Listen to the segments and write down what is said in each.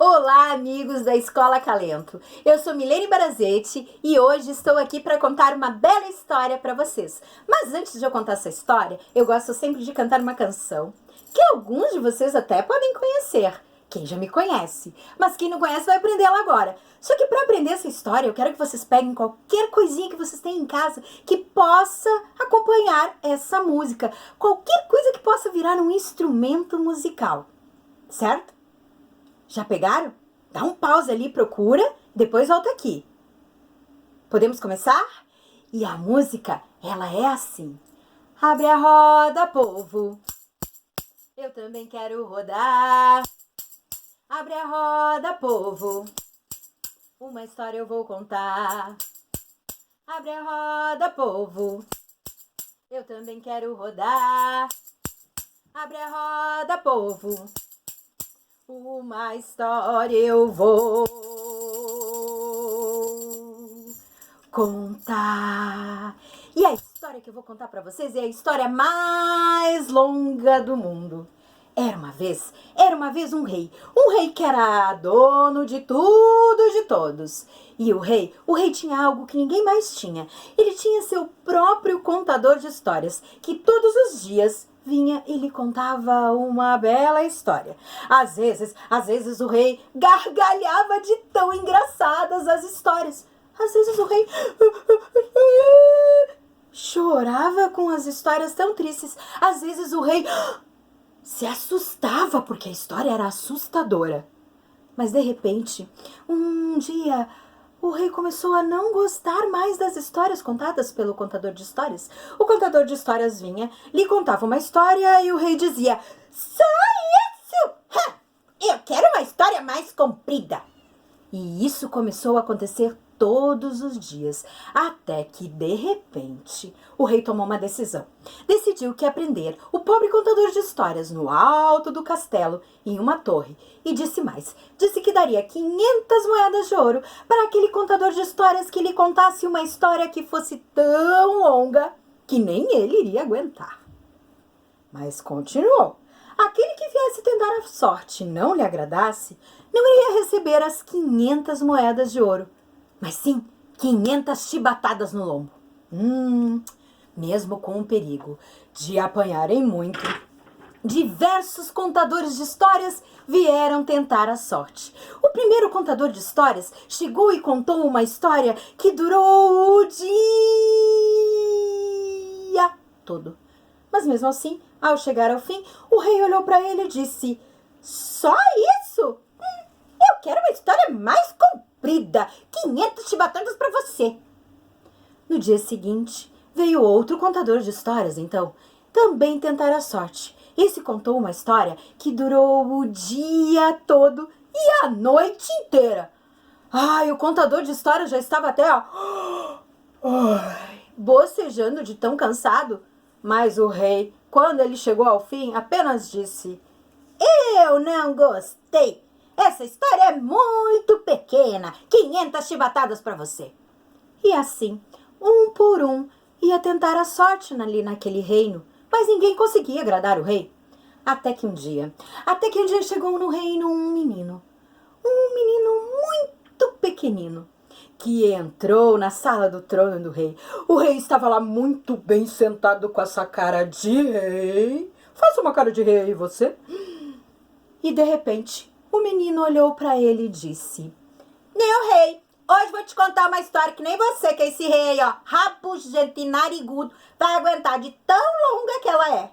Olá, amigos da Escola Acalento. Eu sou Milene Barazetti e hoje estou aqui para contar uma bela história para vocês. Mas antes de eu contar essa história, eu gosto sempre de cantar uma canção que alguns de vocês até podem conhecer. Quem já me conhece, mas quem não conhece vai aprender ela agora. Só que para aprender essa história, eu quero que vocês peguem qualquer coisinha que vocês tenham em casa que possa acompanhar essa música. Qualquer coisa que possa virar um instrumento musical, certo? Já pegaram? Dá um pause ali, procura, depois volta aqui. Podemos começar? E a música, ela é assim. Abre a roda, povo. Eu também quero rodar. Abre a roda, povo. Uma história eu vou contar. Abre a roda, povo. Eu também quero rodar. Abre a roda, povo. Uma história eu vou contar. E a história que eu vou contar para vocês é a história mais longa do mundo. Era uma vez um rei que era dono de tudo e de todos. E o rei tinha algo que ninguém mais tinha. Ele tinha seu próprio contador de histórias, que todos os dias vinha e lhe contava uma bela história. Às vezes o rei gargalhava de tão engraçadas as histórias. Às vezes o rei chorava com as histórias tão tristes. Às vezes o rei se assustava porque a história era assustadora. Mas de repente, um dia, o rei começou a não gostar mais das histórias contadas pelo contador de histórias. O contador de histórias vinha, lhe contava uma história e o rei dizia: "Só isso? Eu quero uma história mais comprida." E isso começou a acontecer todos os dias, até que, de repente, o rei tomou uma decisão. Decidiu que ia prender o pobre contador de histórias no alto do castelo, em uma torre. E disse mais, disse que daria 500 moedas de ouro para aquele contador de histórias que lhe contasse uma história que fosse tão longa que nem ele iria aguentar. Mas continuou. Aquele que viesse tentar a sorte e não lhe agradasse, não iria receber as 500 moedas de ouro, mas sim 500 chibatadas no lombo. Mesmo com o perigo de apanharem muito, diversos contadores de histórias vieram tentar a sorte. O primeiro contador de histórias chegou e contou uma história que durou o dia todo. Mas mesmo assim, ao chegar ao fim, o rei olhou para ele e disse: "Só isso? Eu quero uma história mais comprida. 500 chibatadas para você." No dia seguinte, veio outro contador de histórias, então, também tentar a sorte. Esse contou uma história que durou o dia todo e a noite inteira. O contador de histórias já estava até bocejando de tão cansado. Mas o rei, quando ele chegou ao fim, apenas disse: "Eu não gostei. Essa história é muito pequena. 500 chibatadas para você." E assim, um por um, ia tentar a sorte ali naquele reino. Mas ninguém conseguia agradar o rei. Até que um dia chegou no reino um menino muito pequenino, que entrou na sala do trono do rei. O rei estava lá muito bem sentado com essa cara de rei. Faça uma cara de rei aí, você. E de repente, o menino olhou para ele e disse: "Meu rei, hoje vou te contar uma história que nem você, que é esse rei, ó, rabugento e narigudo, vai aguentar de tão longa que ela é."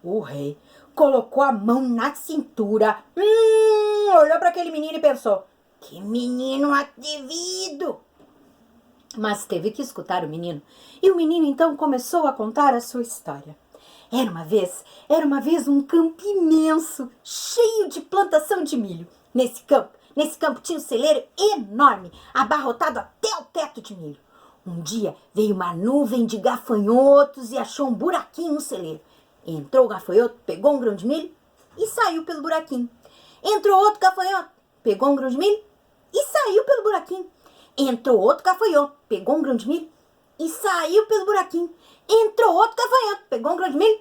O rei colocou a mão na cintura, olhou para aquele menino e pensou: "Que menino atrevido!" Mas teve que escutar o menino. E o menino então começou a contar a sua história. Era uma vez um campo imenso, cheio de plantação de milho. Nesse campo tinha um celeiro enorme, abarrotado até o teto de milho. Um dia veio uma nuvem de gafanhotos e achou um buraquinho no celeiro. Entrou o gafanhoto, pegou um grão de milho e saiu pelo buraquinho. Entrou outro gafanhoto, pegou um grão de milho e saiu pelo buraquinho. Entrou outro gafanhoto, pegou um grão de milho e saiu pelo buraquinho. Entrou outro gafanhoto, pegou um grão de milho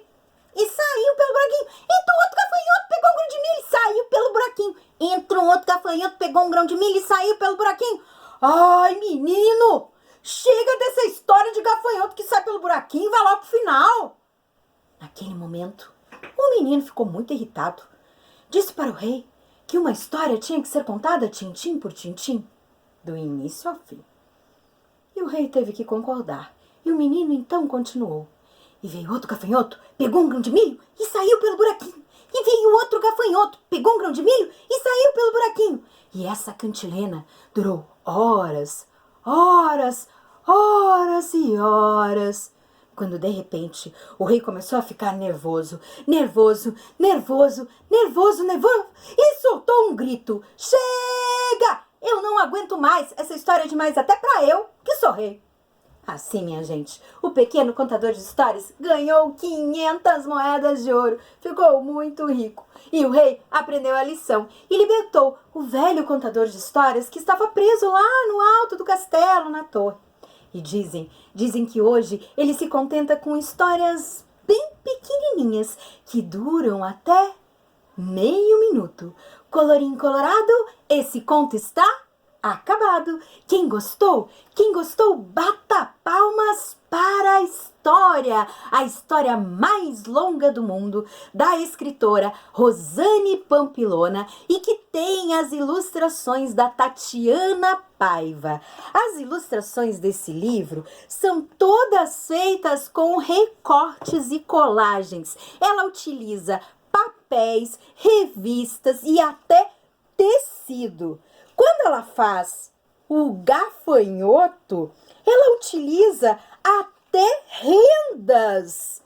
e saiu pelo buraquinho. Entrou outro gafanhoto, pegou um grão de milho e saiu pelo buraquinho. Entrou um outro gafanhoto, pegou um grão de milho e saiu pelo buraquinho. Ai, menino! Chega dessa história de gafanhoto que sai pelo buraquinho e vai logo pro final. Naquele momento, o menino ficou muito irritado. Disse para o rei que uma história tinha que ser contada tintim por tintim, do início ao fim. E o rei teve que concordar. E o menino então continuou. E veio outro gafanhoto, pegou um grão de milho e saiu pelo buraquinho. E veio outro gafanhoto, pegou um grão de milho e saiu pelo buraquinho. E essa cantilena durou horas, horas, horas e horas. Quando de repente o rei começou a ficar nervoso, nervoso, nervoso, nervoso, nervoso e soltou um grito. Chega! Eu não aguento mais, essa história é demais até pra eu, que sou rei. Assim, minha gente, o pequeno contador de histórias ganhou 500 moedas de ouro, ficou muito rico. E o rei aprendeu a lição e libertou o velho contador de histórias que estava preso lá no alto do castelo, na torre. E dizem que hoje ele se contenta com histórias bem pequenininhas que duram até meio minuto. Colorinho colorado, esse conto está acabado. Quem gostou, bata palmas para a história mais longa do mundo, da escritora Rosane Pampilona e que tem as ilustrações da Tatiana Paiva. As ilustrações desse livro são todas feitas com recortes e colagens. Ela utiliza papéis, revistas e até tecido. Quando ela faz o gafanhoto, ela utiliza até rendas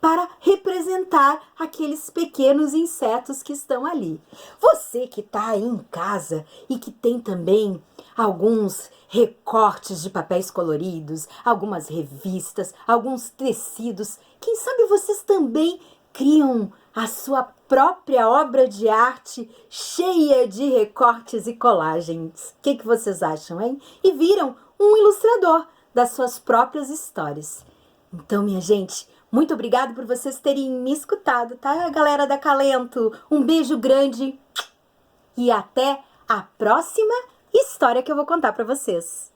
para representar aqueles pequenos insetos que estão ali. Você que está aí em casa e que tem também alguns recortes de papéis coloridos, algumas revistas, alguns tecidos, quem sabe vocês também criam a sua própria obra de arte cheia de recortes e colagens. O que vocês acham, hein? E viram um ilustrador das suas próprias histórias. Então, minha gente, muito obrigada por vocês terem me escutado, tá, galera da Calento? Um beijo grande e até a próxima história que eu vou contar para vocês.